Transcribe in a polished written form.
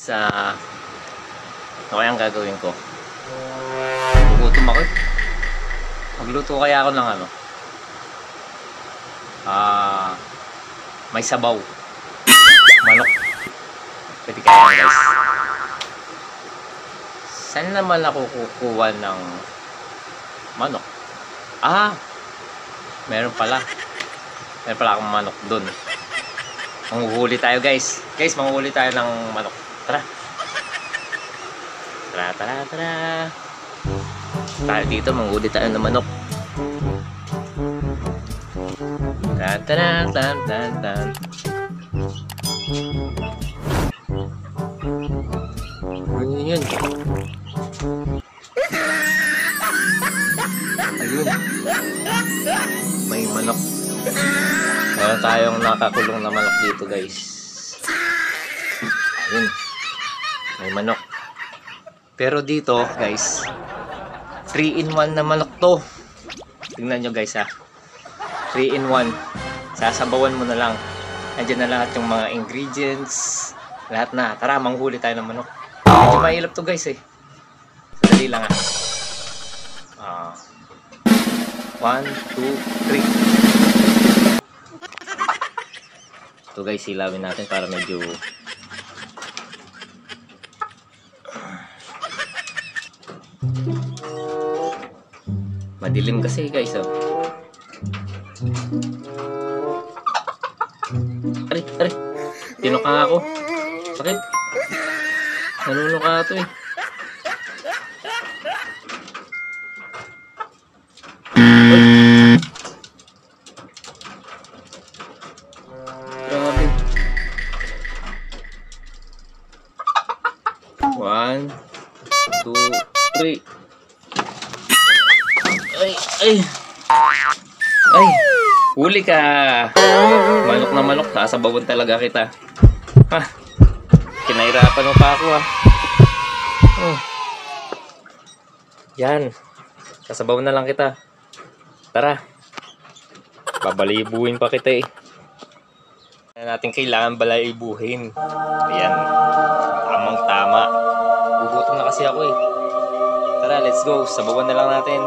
Sa ano kaya ang gagawin ko? Gugutom ako. Magluto kaya ako ng ano? May sabaw. Manok. Pwede kaya guys. Saan naman ako kukuha ng manok? Meron pala. Meron pala akong manok dun. Manghuhuli tayo guys. Guys, manghuhuli tayo ng manok. Tara. Tara. Tayo dito, manghuhuli tayo ng manok. Tan. Yun. Ayun. May manok. Meron tayong nakakulong na manok dito guys. Ayun. May manok. Pero dito guys, 3-in-1 na manok to. Tingnan nyo guys ha. 3-in-1. Sasabawan mo na lang. Nandiyan na lahat yung mga ingredients. Lahat na. Tara, manghuli tayo ng manok. Medyo mahirap to guys eh. Sadali lang ha. 1, 2, 3. Ito guys, silawin natin para medyo madilim kasi guys oh. Aray. Tinuka nga ako. Sakit. Nanunuka ito eh. Grabe. 1, 2, 3. Ay, huli ka. Manok na manok, sasabawan talaga kita. Kinahirapan mo pa ako Yan. Sasabawan na lang kita. Tara. Babalibuhin pa kita eh. Hindi natin kailangan balaibuhin. Ayan. Tamang tama. Gugutom na kasi ako eh. Tara, let's go. Sabawan na lang natin.